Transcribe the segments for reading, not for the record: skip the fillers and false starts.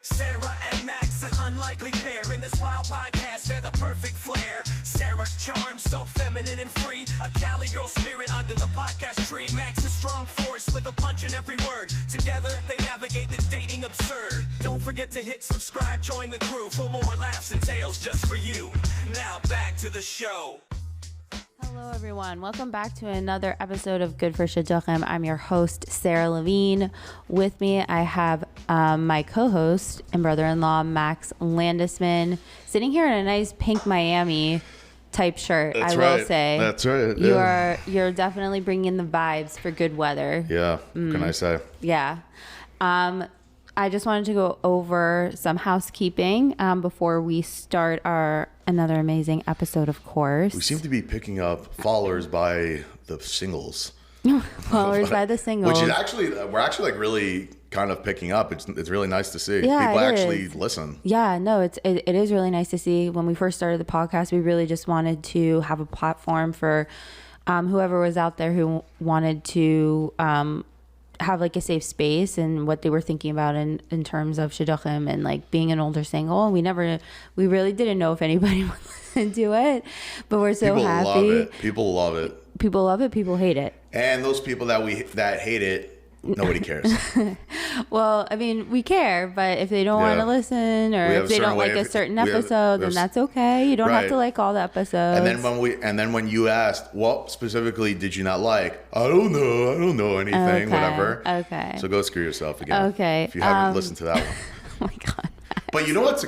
Sarah and Max, an unlikely pair in this wild podcast, they're the perfect flair. Sarah's charm, so feminine and free, a Cali girl spirit under the podcast tree. Max a strong force with a punch in every word. Together, they navigate this dating absurd. Don't forget to hit subscribe, join the crew for more laughs and tales just for you. Now back to the show. Hello, everyone. Welcome back to another episode of Good for Shidduchim. I'm your host, Sarah Levine. With me, I have my co-host and brother-in-law, Max Landisman, sitting here in a nice pink Miami type shirt. That's I right. will say. That's right. You're definitely bringing the vibes for good weather. Yeah. What can I say? Yeah. I just wanted to go over some housekeeping before we start another amazing episode, of course. We seem to be picking up followers by the singles. Followers by the singles. Which is actually, we're actually like really kind of picking up. It's really nice to see. Yeah, People it actually is. listen. Yeah, no, it is really nice to see. When we first started the podcast, we really just wanted to have a platform for whoever was out there who wanted to have like a safe space and what they were thinking about in terms of shidduchim and like being an older single. We really didn't know if anybody would listen to it, but we're so People happy. love it. People love it. People love it. People hate it. And those people that hate it, nobody cares. Well, I mean, we care, but if they don't want to listen or if they don't like a certain episode, then that's okay. You don't have to like all the episodes. And then when you asked, what specifically did you not like? I don't know anything, whatever. Okay. So go screw yourself again. Okay. If you haven't listened to that one. Oh my God. But you know what a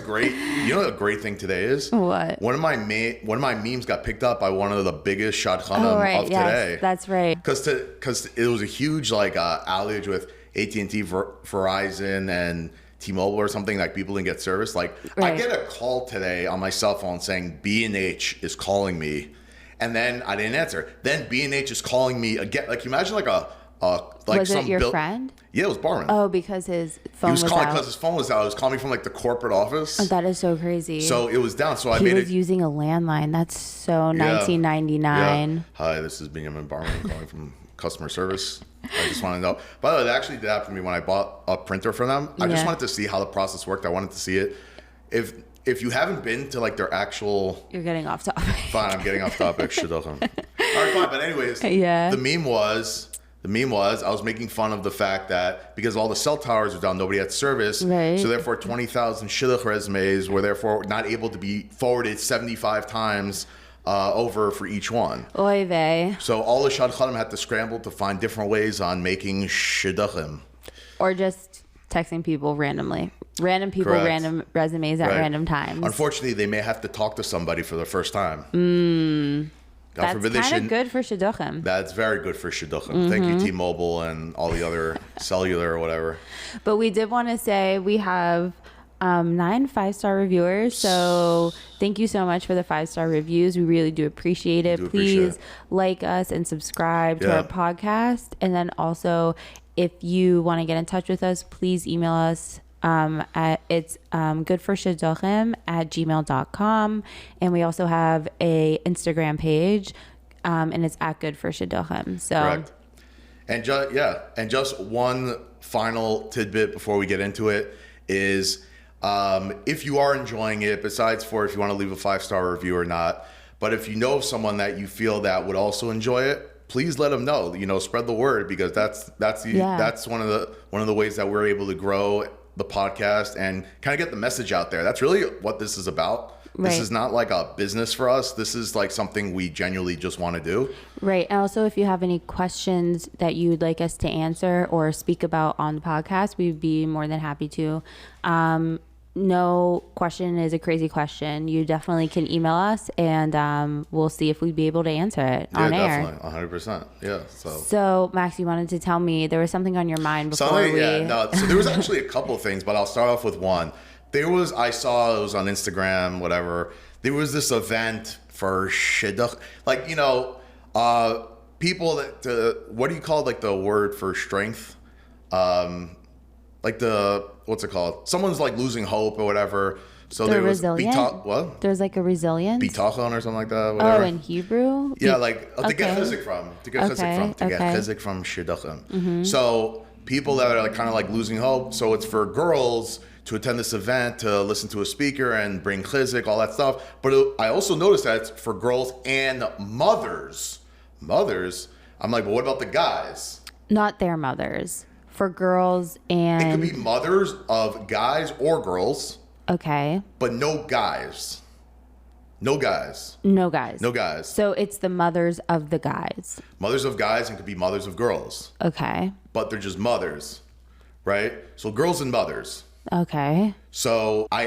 great thing today is? What? One of my memes got picked up by one of the biggest shadchanim of today. That's right. Because it was a huge like outage with AT&T, Verizon, and T-Mobile or something, like people didn't get service. Like I get a call today on my cell phone saying B&H is calling me, and then I didn't answer. Then B&H is calling me again. Like imagine like was it your friend? Yeah, it was Barman. Oh, because his phone was calling out. because his phone was out. He was calling me from like the corporate office. Oh, that is so crazy. So it was down. So he was using a landline. That's so 1999. Yeah. Hi, this is Benjamin Barman calling from customer service. I just want to know. By the way, that actually did happen to me when I bought a printer from them. I just wanted to see how the process worked. I wanted to see it. If you haven't been to like their actual... You're getting off topic. Fine, I'm getting off topic. Shidduchim. All right, fine. But anyways, yeah. The meme was I was making fun of the fact that because all the cell towers were down, nobody had service. Right. So therefore, 20,000 shidduch resumes were therefore not able to be forwarded 75 times over for each one. Oy vey. So all the shadchanim had to scramble to find different ways on making shidduchim. Or just texting people randomly. Random people, Correct. random resumes at random times. Unfortunately, they may have to talk to somebody for the first time. That's kind of good for shidduchim. That's very good for shidduchim. Thank you, T-Mobile and all the other cellular or whatever. But we did want to say we have 9 5-star reviewers. So thank you so much for the 5-star reviews. We really do appreciate it. Please like us and subscribe to our podcast. And then also, if you want to get in touch with us, please email us. It's goodforshidduchim@gmail.com, and we also have a Instagram page, and it's @goodforshidduchim. So correct. And just one final tidbit before we get into it is if you are enjoying it, besides for if you want to leave a 5-star review or not, but if you know someone that you feel that would also enjoy it, please let them know. Spread the word, because that's one of the ways that we're able to grow the podcast and kind of get the message out there. That's really what this is about. Right. This is not like a business for us. This is like something we genuinely just want to do. Right. And also, if you have any questions that you'd like us to answer or speak about on the podcast, we'd be more than happy to. No question is a crazy question. You definitely can email us, and we'll see if we'd be able to answer it on air. Yeah, definitely. 100%. Yeah. So, Max, you wanted to tell me there was something on your mind before So there was actually a couple of things, but I'll start off with one. I saw it was on Instagram, whatever. There was this event for shidduch, like, people that, what do you call like the word for strength? Like what's it called? Someone's like losing hope or whatever. So They're there was resilient? what? There's like a resilience. Bitachon or something like that. Whatever. Oh, in Hebrew? Yeah, to get chizik from. To get chizik from shidduchim. So people that are like kind of like losing hope. So it's for girls to attend this event, to listen to a speaker and bring chizik, all that stuff. But I also noticed that it's for girls and mothers. Mothers. I'm like, well, what about the guys? Not their mothers. For girls and... It could be mothers of guys or girls. Okay. But no guys. No guys. No guys. No guys. So it's the mothers of the guys. Mothers of guys and could be mothers of girls. Okay. But they're just mothers, right? So girls and mothers. Okay. So I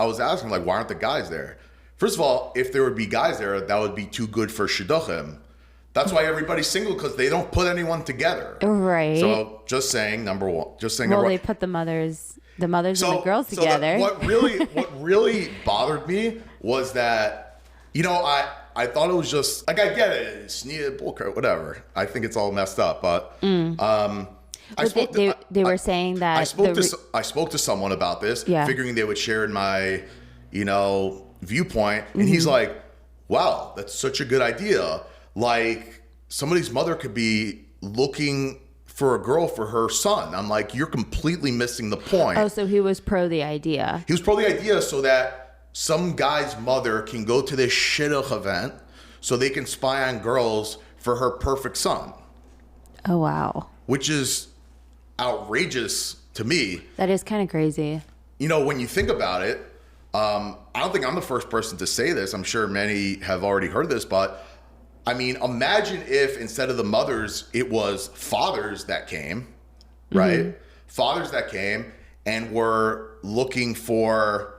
was asking, like, why aren't the guys there? First of all, if there would be guys there, that would be too good for shidduchim. That's why everybody's single, because they don't put anyone together. Right. So just saying, number one. Just saying. Well, number they put the mothers and the girls together. What really bothered me was that, I thought it was just like, I get it, it's bullcrap, whatever. I think it's all messed up, but they were saying that I spoke to someone about this, Yeah. figuring they would share in my, viewpoint, and he's like, "Wow, that's such a good idea. Like, somebody's mother could be looking for a girl for her son." I'm like, "You're completely missing the point." Oh, so he was pro the idea. He was pro the idea so that some guy's mother can go to this shidduch event so they can spy on girls for her perfect son, Oh, wow. which is outrageous to me. That is kind of crazy. When you think about it, I don't think I'm the first person to say this. I'm sure many have already heard this, but I mean, imagine if instead of the mothers, it was fathers that came, right? Mm-hmm. Fathers that came and were looking for,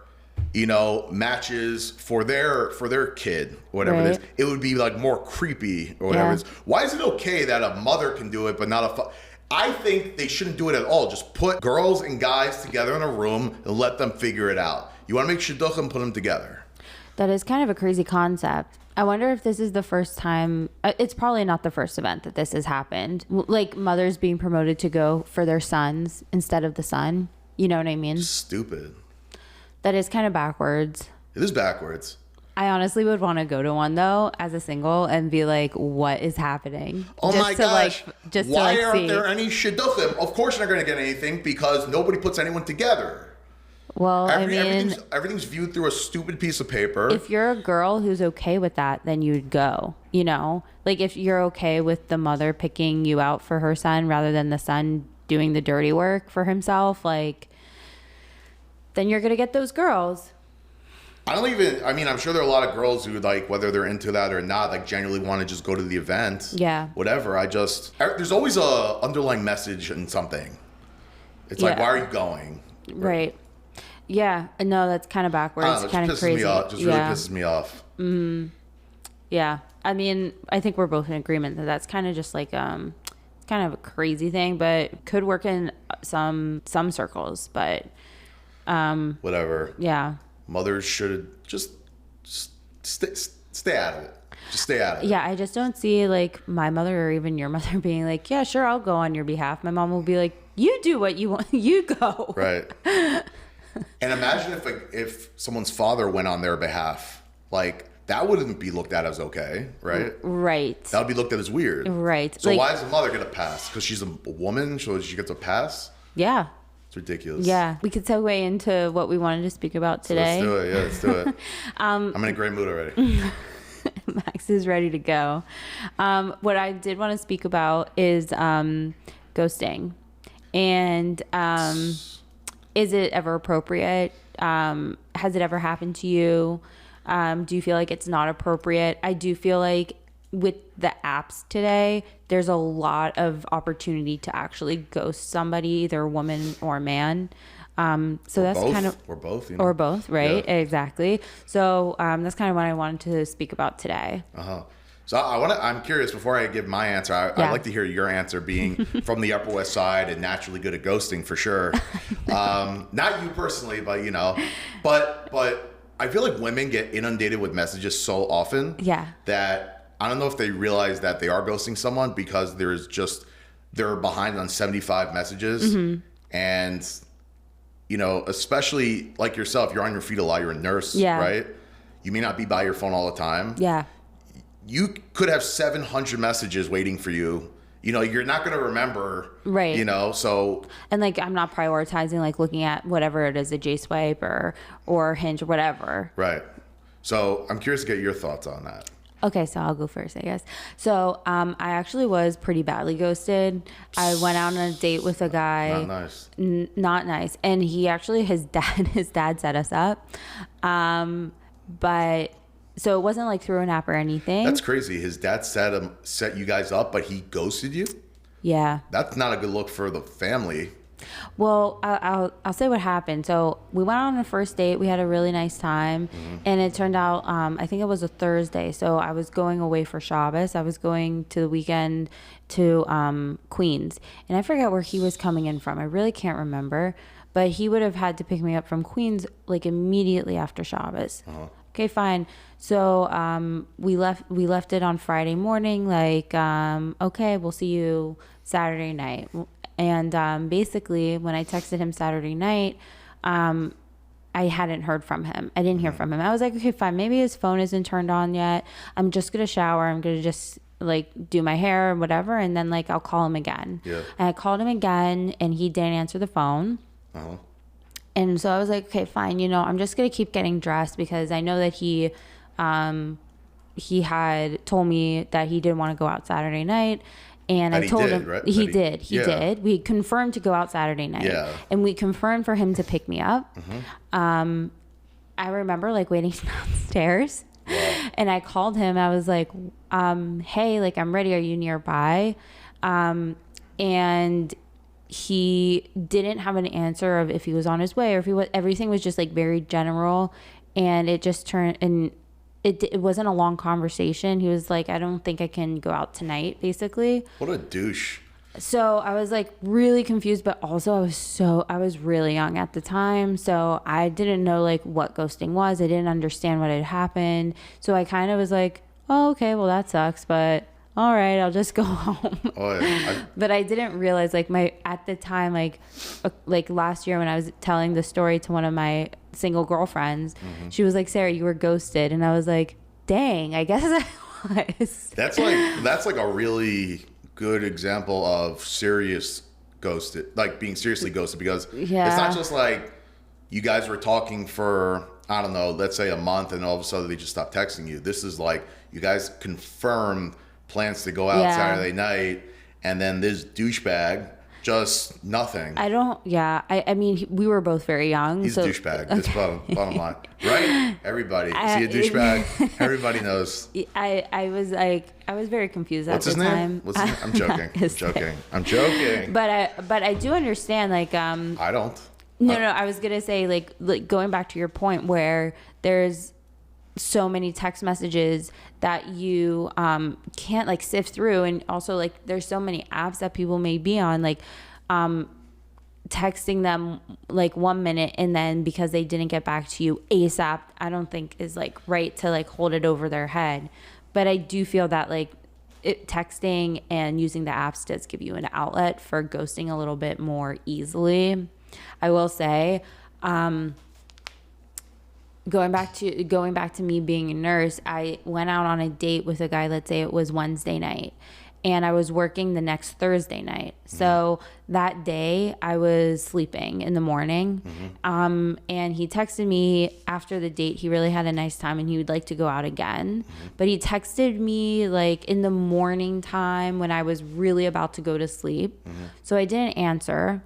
matches for their kid, whatever it is. It would be like more creepy or whatever it is. Why is it okay that a mother can do it, but not a I think they shouldn't do it at all. Just put girls and guys together in a room and let them figure it out. You want to make shidduchim, put them together. That is kind of a crazy concept. I wonder if this is the first time. It's probably not the first event that this has happened. Like mothers being promoted to go for their sons instead of the son. You know what I mean? Stupid. That is kind of backwards. It is backwards. I honestly would want to go to one though as a single and be like, what is happening? Oh just my to gosh. Why aren't see. there any shidduchim? Of course you're not going to get anything because nobody puts anyone together. Well, everything's viewed through a stupid piece of paper. If you're a girl who's okay with that, then you'd go, Like if you're okay with the mother picking you out for her son rather than the son doing the dirty work for himself, like, then you're going to get those girls. I'm sure there are a lot of girls who, like, whether they're into that or not, like, genuinely want to just go to the event. Yeah. Whatever. There's always a underlying message in something. It's like, why are you going? Right. Yeah. No, that's kind of backwards. Kind of crazy. Really pisses me off. Mm-hmm. Yeah. I mean, I think we're both in agreement that that's kind of just like, kind of a crazy thing, but could work in some circles, but, whatever. Yeah. Mothers should just stay out of it. Just stay out of it. Yeah, I just don't see like my mother or even your mother being like, yeah, sure, I'll go on your behalf. My mom will be like, you do what you want. You go. Right. And imagine if someone's father went on their behalf, like that wouldn't be looked at as okay, right? Right. That would be looked at as weird. Right. So why is the mother get a pass? Because she's a woman, so she gets a pass? Yeah. It's ridiculous. Yeah. We could segue into what we wanted to speak about today. So let's do it. I'm in a great mood already. Max is ready to go. What I did want to speak about is ghosting. And is it ever appropriate? Has it ever happened to you? Do you feel like it's not appropriate? I do feel like with the apps today, there's a lot of opportunity to actually ghost somebody, either a woman or a man. So that's both. kind of, or both, or both, right? Yeah. Exactly. So that's kind of what I wanted to speak about today. So I'm curious, before I give my answer, I'd like to hear your answer, being from the Upper West Side and naturally good at ghosting for sure. Not you personally, but but I feel like women get inundated with messages so often that I don't know if they realize that they are ghosting someone because they're behind on 75 messages. Mm-hmm. And, especially like yourself, you're on your feet a lot. You're a nurse, right? You may not be by your phone all the time. Yeah. You could have 700 messages waiting for you you're not going to remember, Right. so And like I'm not prioritizing like looking at whatever it is, a J Swipe or Hinge or whatever. right. So I'm curious to get your thoughts on that. Okay, so I'll go first, I guess. So I actually was pretty badly ghosted. I went out on a date with a guy. Not nice. Not nice. And he actually, his dad set us up. But so it wasn't like through an app or anything. That's crazy. His dad set you guys up, but he ghosted you? Yeah. That's not a good look for the family. Well, I'll say what happened. So we went on a first date. We had a really nice time, and it turned out I think it was a Thursday. So I was going away for Shabbos. I was going to the weekend to Queens, and I forget where he was coming in from. I really can't remember, but he would have had to pick me up from Queens like immediately after Shabbos. Okay, fine. So we left it on Friday morning. Like, okay, we'll see you Saturday night. And basically, when I texted him Saturday night, I hadn't heard from him. I didn't hear from him. I was like, okay, fine. Maybe his phone isn't turned on yet. I'm just going to shower. I'm going to just like do my hair or whatever. And then like I'll call him again. Yeah. And I called him again and he didn't answer the phone. And so I was like, okay, fine. I'm just going to keep getting dressed because I know that he had told me that he didn't want to go out Saturday night. And That I he told did, him right? he That did. he- He yeah. did. We confirmed to go out Saturday night. Yeah. And we confirmed for him to pick me up. I remember like waiting downstairs. And I called him. I was like, hey, like I'm ready. Are you nearby? And he didn't have an answer of if he was on his way or if he was. Everything was just like very general. And it just turned and it wasn't a long conversation. He was like, I don't think I can go out tonight, basically. What a douche. So I was like really confused, but also I was really young at the time. So I didn't know like what ghosting was. I didn't understand what had happened. So I kind of was like, oh, okay, well that sucks, but all right, I'll just go home. Oh, yeah. But I didn't realize like at the time, like last year when I was telling the story to one of my single girlfriends, she was like, Sarah, you were ghosted. And I was like, dang, I guess I was. That's like a really good example of serious ghosted, like being seriously ghosted, because Yeah. it's not just like you guys were talking for, I don't know, let's say a month and all of a sudden they just stopped texting you. This is like you guys confirmed plans to go out Yeah. Saturday night, and then this douchebag just nothing. I mean, we were both very young. He's so, a douchebag. That's bottom line, right? Everybody, is he a douchebag? Everybody knows. I was very confused What's at his the name? time. What's his name? I'm joking. I'm His joking. name. I'm joking. But I do understand like I don't. no, I was gonna say like going back to your point where there's so many text messages that you can't like sift through, and also like there's so many apps that people may be on, like texting them like 1 minute and then because they didn't get back to you ASAP, I don't think is like right to like hold it over their head. But I do feel that like texting and using the apps does give you an outlet for ghosting a little bit more easily. I will say, going back to me being a nurse, I went out on a date with a guy, let's say it was Wednesday night, and I was working the next Thursday night. So that day I was sleeping in the morning. And he texted me after the date. He really had a nice time and he would like to go out again. But he texted me like in the morning time when I was really about to go to sleep. So I didn't answer.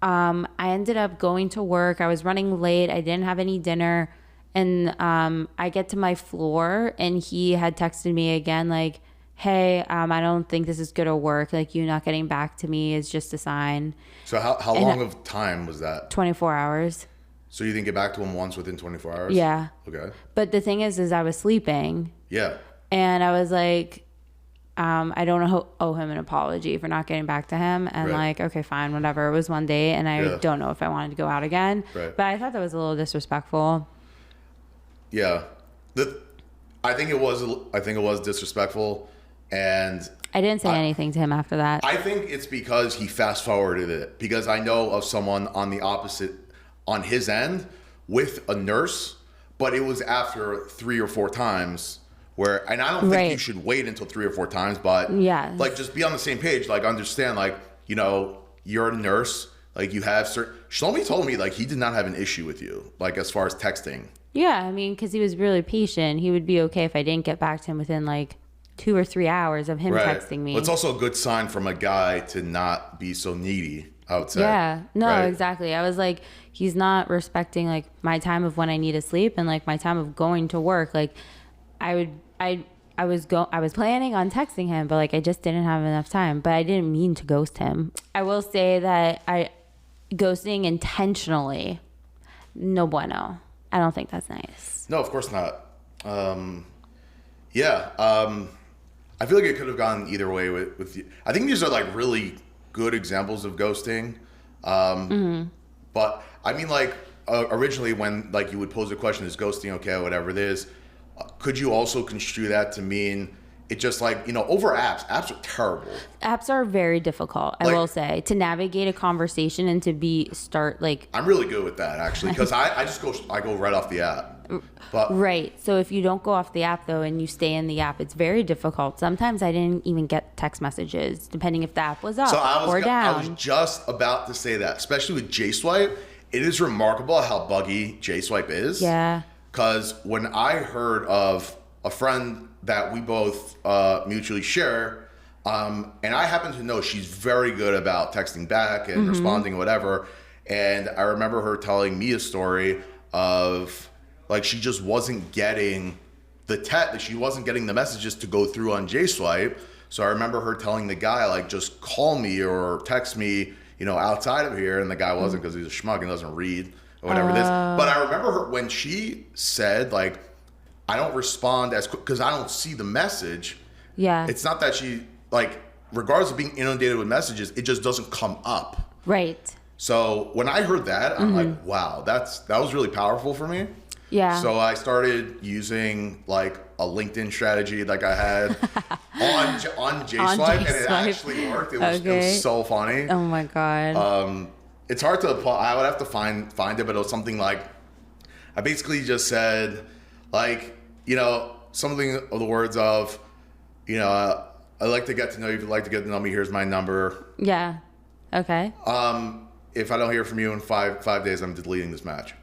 I ended up going to work. I was running late. I didn't have any dinner. And I get to my floor and he had texted me again like, hey, I don't think this is going to work. Like, you not getting back to me is just a sign. So how long of time was that? 24 hours. So you didn't get back to him once within 24 hours? Yeah. Okay. But the thing is I was sleeping. Yeah. And I was like, I don't owe him an apology for not getting back to him. And Right. like, okay, fine, whatever. It was one day and I Yeah. don't know if I wanted to go out again. Right. But I thought that was a little disrespectful. Yeah. I think it was disrespectful, and I didn't say anything to him after that. I think it's because he fast forwarded it, because I know of someone on the opposite, on his end, with a nurse, but it was after 3 or 4 times where, and I don't think Right. you should wait until 3 or 4 times, but Yeah. like just be on the same page. Like understand, like, you know, you're a nurse, like you have certain, Shlomi told me like he did not have an issue with you, like as far as texting. Yeah, I mean, because he was really patient. He would be okay if I didn't get back to him within like 2 or 3 hours of him texting me. Well, it's also a good sign from a guy to not be so needy, I would say. Yeah, no, right? exactly. I was like, he's not respecting like my time of when I need to sleep and like my time of going to work. Like, I was planning on texting him, but like I just didn't have enough time. But I didn't mean to ghost him. I will say that ghosting intentionally, no bueno. I don't think that's nice. No, of course not. I feel like it could have gone either way with you. I think these are like really good examples of ghosting. But I mean, like originally when like you would pose a question, is ghosting okay or whatever it is, could you also construe that to mean it just like, you know, over apps are terrible. Apps are very difficult, I Like- will say, to navigate a conversation and to start like I'm really good with that actually, because I go right off the app. But right. So if you don't go off the app though and you stay in the app, it's very difficult. Sometimes I didn't even get text messages, depending if the app was up so I or down. was just about to say that, especially with JSwipe, it is remarkable how buggy JSwipe is. Yeah. Because when I heard of a friend that we both mutually share, and I happen to know she's very good about texting back and responding, whatever. And I remember her telling me a story of like she just wasn't getting she wasn't getting the messages to go through on JSwipe. So I remember her telling the guy like, just call me or text me, you know, outside of here. And the guy wasn't, because he's a schmuck and doesn't read or whatever it is. But I remember her when she said like, I don't respond as quick because I don't see the message. Yeah. It's not that she like, regardless of being inundated with messages, it just doesn't come up. Right. So when I heard that, I'm like, wow, that was really powerful for me. Yeah. So I started using like a LinkedIn strategy like I had on JSwipe, and it JSwipe. actually worked. It was Okay. so funny. Oh my God. It's hard to apply. I would have to find it, but it was something like, I basically just said like, you know, something of the words of, you know, I'd like to get to know you. If you'd like to get to know me, here's my number. Yeah. Okay. If I don't hear from you in five days, I'm deleting this match.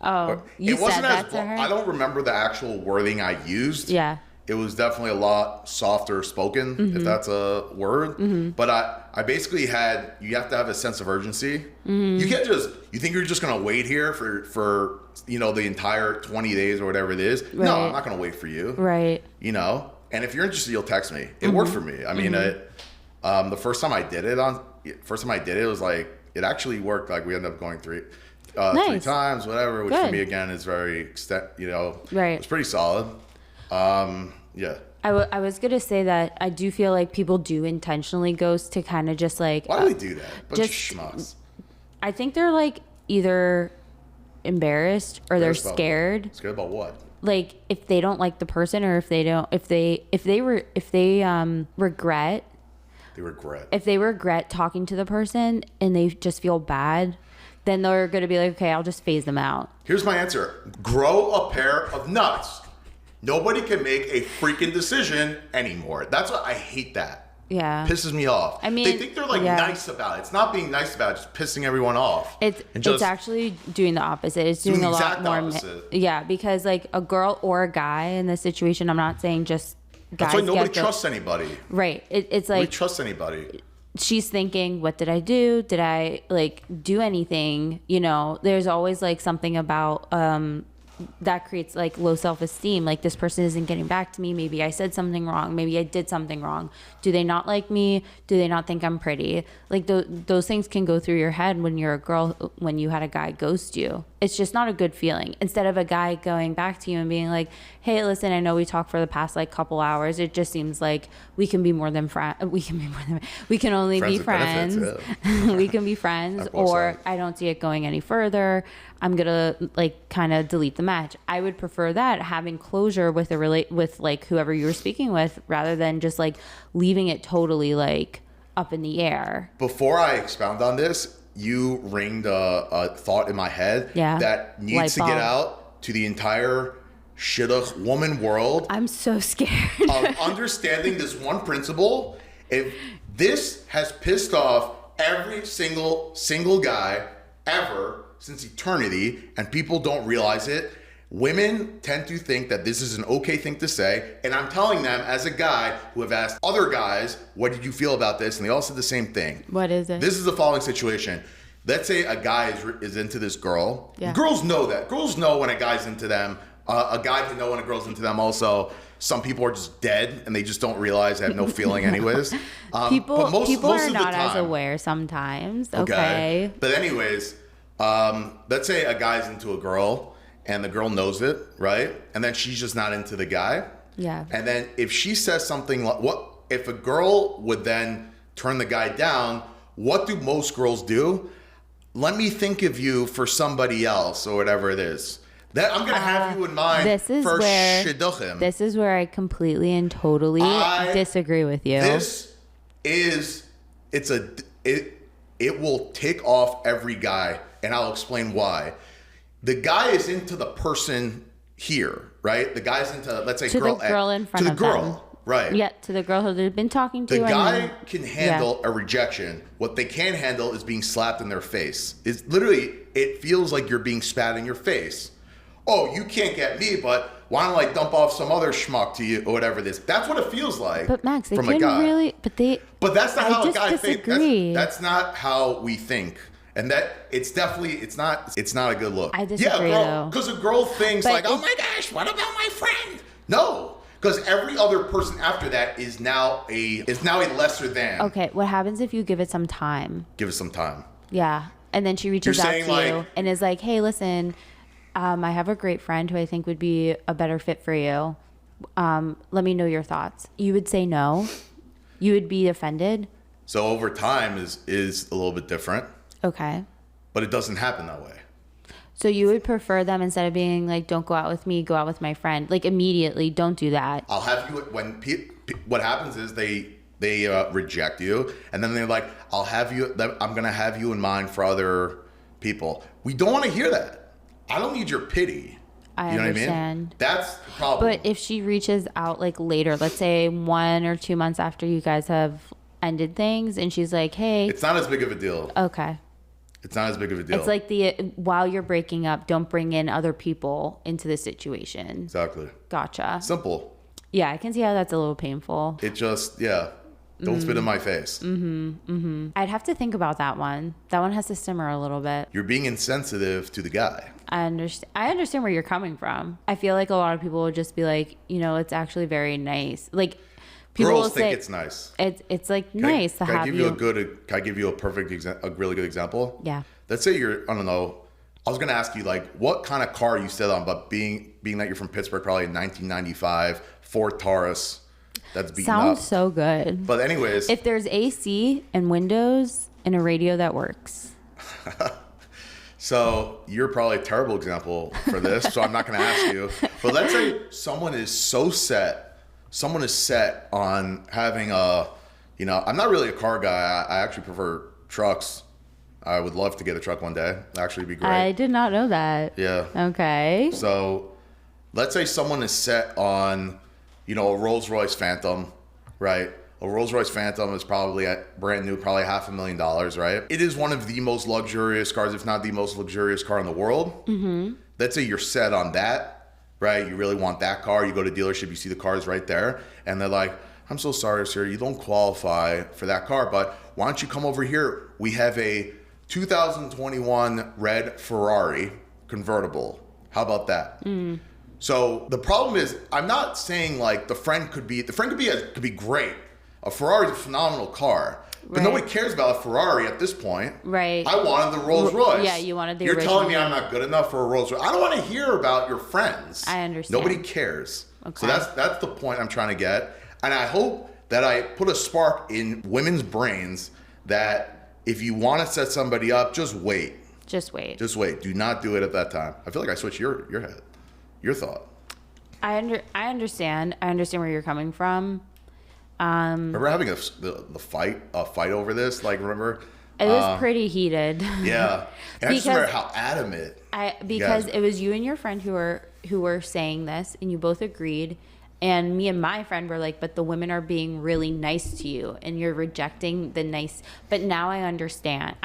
Oh, you said that to her? I don't remember the actual wording I used. Yeah. It was definitely a lot softer spoken, if that's a word. But I basically had, you have to have a sense of urgency. You can't just, you think you're just going to wait here for, you know, the entire 20 days or whatever it is. No, Right. I'm not going to wait for you. Right. You know? And if you're interested, you'll text me. It worked for me. I mean, the first time I did it was like, it actually worked. Like we ended up going three times, whatever, which for Good. me again is very, you know, Right. it's pretty solid. Yeah. I was going to say that I do feel like people do intentionally ghost to kind of just like, Why do they do that? Bunch just- of schmucks. I think they're like either embarrassed or they're Embarrassed about- scared. Scared about what? Like if they don't like the person or if they regret, They regret. if they regret talking to the person and they just feel bad, then they're going to be like, okay, I'll just phase them out. Here's my answer. Grow a pair of nuts. Nobody can make a freaking decision anymore. That's what I hate that. Yeah. Pisses me off. I mean, they think they're like yeah. nice about it. It's not being nice about it, just pissing everyone off. It's actually doing the opposite. It's doing the a lot exact more. opposite. Yeah, because like a girl or a guy in this situation, I'm not saying just guys. That's why nobody get the- trusts anybody. Right. It's Nobody like trusts anybody. she's thinking, what did I do? Did I like do anything? You know, there's always like something about that creates like low self-esteem. Like this person isn't getting back to me. Maybe I said something wrong. Maybe I did something wrong. Do they not like me? Do they not think I'm pretty? Like those things can go through your head when you're a girl, when you had a guy ghost you. It's just not a good feeling. Instead of a guy going back to you and being like, hey, listen, I know we talked for the past like couple hours. It just seems like we can be more than friends. We can only be Friends with friends. benefits, We can be friends, I've both or said. I don't see it going any further. I'm gonna like kind of delete the match. I would prefer that, having closure with with like whoever you were speaking with, rather than just like leaving it totally like up in the air. Before I expound on this, you ringed a thought in my head Yeah. that needs Light to get bulb. out to the entire shidduch woman world I'm so scared. of understanding this one principle. If this has pissed off every single guy ever since eternity, and people don't realize it, women tend to think that this is an okay thing to say. And I'm telling them as a guy who have asked other guys, what did you feel about this? And they all said the same thing. What is it? This is the following situation. Let's say a guy is into this girl. Yeah. Girls know that. Girls know when a guy's into them. A guy can know when a girl's into them also. Some people are just dead and they just don't realize they have no feeling anyways. People but most are of the not as time- aware sometimes. Okay. But anyways, let's say a guy's into a girl and the girl knows it, right? And then she's just not into the guy. Yeah. And then if she says something like, what if a girl would then turn the guy down, what do most girls do? Let me think of you for somebody else or whatever it is. That I'm gonna have you in mind This is for where shidduchim. this is where I completely and totally disagree with you. This is it will take off every guy, and I'll explain why. The guy is into the person here, right? The guy's into, let's say, To the girl in front to the of girl, them. right? Yeah, to the girl who they've been talking to. The and guy then- can handle a rejection. What they can't handle is being slapped in their face. It's literally, it feels like you're being spat in your face. Oh, you can't get me, but why don't I dump off some other schmuck to you or whatever it is? That's what it feels like. But Max, they from a can guy. really. But that's not I how a just guy thinks. disagree. That's not how we think. And that it's definitely it's not a good look. I disagree, though. Because a girl thinks But like, oh if- my gosh, what about my friend? No, because every other person after that is now a lesser than. Okay, what happens if you give it some time? Give us some time. Yeah, and then she reaches You're out saying, to you like- and is like, "Hey, listen, I have a great friend who I think would be a better fit for you. Let me know your thoughts." You would say no. You would be offended. So over time is a little bit different, Okay. but it doesn't happen that way. So you would prefer them instead of being like, "Don't go out with me, go out with my friend." Like immediately, don't do that. I'll have you when what happens is they reject you, and then they're like, I'm gonna have you in mind for other people. We don't want to hear that. I don't need your pity. I You know what I understand. mean? That's the problem. But if she reaches out like later, let's say 1 or 2 months after you guys have ended things, and she's like, "Hey, it's not as big of a deal. okay." It's not as big of a deal. It's like while you're breaking up, don't bring in other people into the situation. Exactly. Gotcha. Simple. Yeah, I can see how that's a little painful. It just, don't spit in my face. I'd have to think about that one. That one has to simmer a little bit. You're being insensitive to the guy. I understand where you're coming from. I feel like a lot of people would just be like, it's actually very nice. Like people Girls will think say it's nice. it's like nice to Can I have give you can I give you a perfect a really good example? Yeah. Let's say I don't know. I was gonna ask you like what kind of car you sit on, but being that you're from Pittsburgh, probably in 1995 Ford Taurus. That's beaten Sounds up. so good. But anyways, If there's AC and windows and a radio that works. so you're probably a terrible example for this, so I'm not going to ask you. But let's say someone is set on having I'm not really a car guy. I actually prefer trucks. I would love to get a truck one day. Actually, it'd be great. I did not know that. Yeah. Okay. So let's say someone is set on, a Rolls-Royce Phantom, right? A Rolls-Royce Phantom is probably brand new, probably $500,000, right? It is one of the most luxurious cars, if not the most luxurious car in the world. Mm-hmm. Let's say you're set on that, right? You really want that car. You go to dealership, you see the cars right there, and they're like, "I'm so sorry, sir, you don't qualify for that car, but why don't you come over here? We have a 2021 red Ferrari convertible. How about that?" So the problem is, I'm not saying like the friend could be great. A Ferrari is a phenomenal car, but Right. nobody cares about a Ferrari at this point. Right. I wanted the Rolls Royce. Yeah, you wanted the You're telling me original. I'm not good enough for a Rolls Royce. I don't want to hear about your friends. I understand. Nobody cares. Okay. So that's the point I'm trying to get, and I hope that I put a spark in women's brains that if you want to set somebody up, just wait. Just wait. Just wait. Do not do it at that time. I feel like I switched your head. Your thought. I understand. I understand where you're coming from. Remember having the fight over this? Like, remember It was pretty heated. Yeah. And I just Because- remember how adamant. Because guys- it was you and your friend who were saying this, and you both agreed. And me and my friend were like, but the women are being really nice to you and you're rejecting the nice. But now I understand.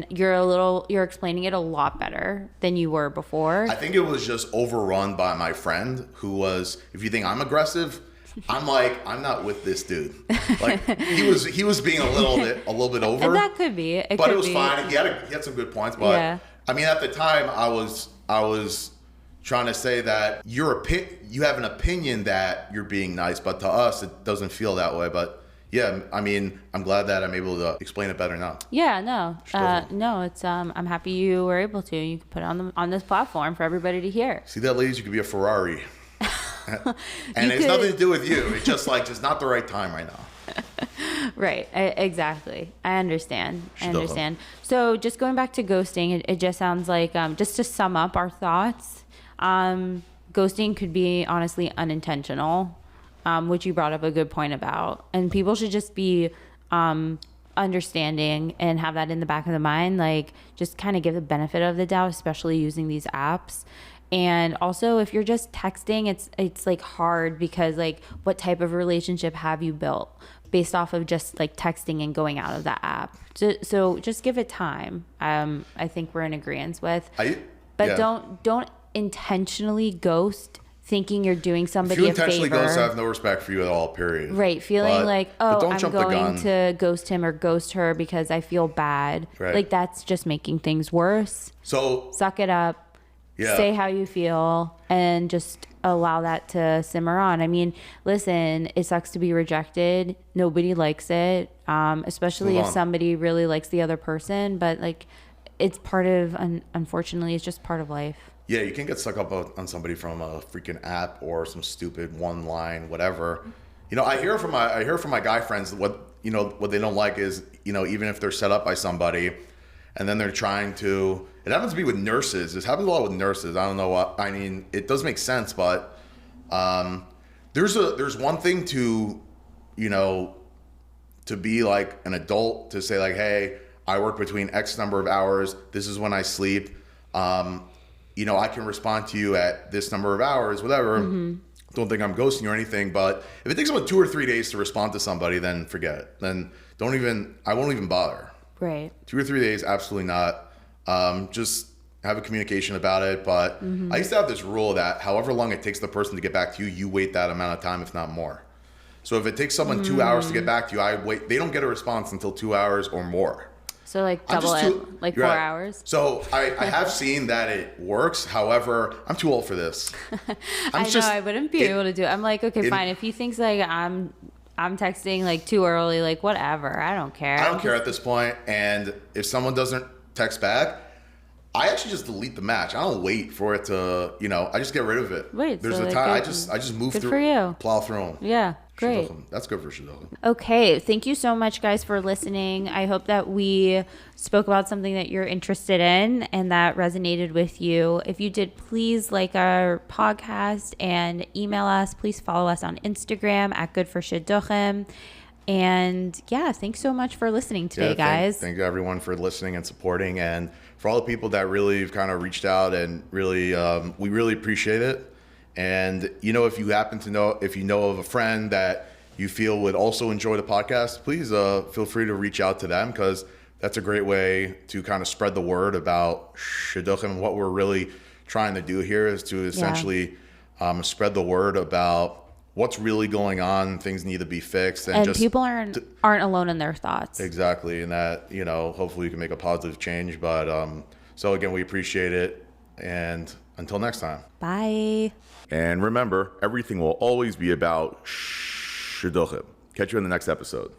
You're explaining it a lot better than you were before. I think it was just overrun by my friend who was, if you think I'm aggressive, I'm like, I'm not with this dude. Like he was being a little bit over. And that could be. But it was fine. He had some good points. But Yeah. I mean, at the time, I was trying to say that you have an opinion that you're being nice, but to us, it doesn't feel that way. But yeah, I mean, I'm glad that I'm able to explain it better now. Yeah, no, Sure. no. It's I'm happy you were able to. You could put it on this platform for everybody to hear. See that, ladies? You could be a Ferrari. And it's could- nothing to do with you. It's just not the right time right now. Right, exactly. I understand. I Shut up. understand. So just going back to ghosting, it just sounds like just to sum up our thoughts, ghosting could be honestly unintentional, which you brought up a good point about, and people should just be understanding and have that in the back of the mind, like just kind of give the benefit of the doubt, especially using these apps. And also, if you're just texting, it's like hard because like what type of relationship have you built based off of just like texting and going out of that app? So just give it time. I think we're in agreement with. But yeah. don't intentionally ghost thinking you're doing If somebody you a intentionally favor. ghost, I have no respect for you at all, period. Right, feeling But- like, but oh, don't I'm jump the going gun. to ghost him or ghost her because I feel bad. Right. Like that's just making things worse. So, Suck it up. yeah. Say how you feel and just allow that to simmer on. I mean, listen, it sucks to be rejected. Nobody likes it, especially Move if on. somebody really likes the other person. But like, it's part of, unfortunately, it's just part of life. Yeah, you can't get stuck up on somebody from a freaking app or some stupid one line, whatever. You know, I hear from my guy friends what they don't like is, even if they're set up by somebody and then they're trying to, it happens to be with nurses. This happens a lot with nurses. I don't know what, I mean, it does make sense, but there's one thing to, to be like an adult, to say like, hey, I work between X number of hours. This is when I sleep. I can respond to you at this number of hours, whatever. Don't think I'm ghosting you or anything, but if it takes about 2 or 3 days to respond to somebody, then forget it. Then I won't even bother. Right. 2 or 3 days, absolutely not. Just have a communication about it. But I used to have this rule that however long it takes the person to get back to you, you wait that amount of time, if not more. So if it takes someone 2 hours to get back to you, I wait. They don't get a response until 2 hours or more. So like I'm double just it, too- like you're 4 right. hours. So I have seen that it works. However, I'm too old for this. I wouldn't be able to do it. I'm like, okay, fine. If he thinks like I'm texting like too early, like whatever. I don't care. I don't care at this point. And if someone doesn't text back, I actually just delete the match. I don't wait for it to, I just get rid of it. Wait, There's so a like time. good- I just move good through. for you. Plow through them. Yeah, great. That's good for Shidduchim. Okay, thank you so much, guys, for listening. I hope that we spoke about something that you're interested in and that resonated with you. If you did, please like our podcast and email us. Please follow us on Instagram at Good for Shidduchim. And yeah, thanks so much for listening today, guys. Thank you everyone for listening and supporting, and for all the people that really have kind of reached out and really, we really appreciate it. And if you happen to know, if you know of a friend that you feel would also enjoy the podcast, please feel free to reach out to them, because that's a great way to kind of spread the word about Shidduchim. What we're really trying to do here is to essentially spread the word about what's really going on. Things need to be fixed, And just people aren't alone in their thoughts. exactly, and that hopefully we can make a positive change. But so again, we appreciate it, and until next time. Bye. And remember, everything will always be about Shidduchim. Catch you in the next episode.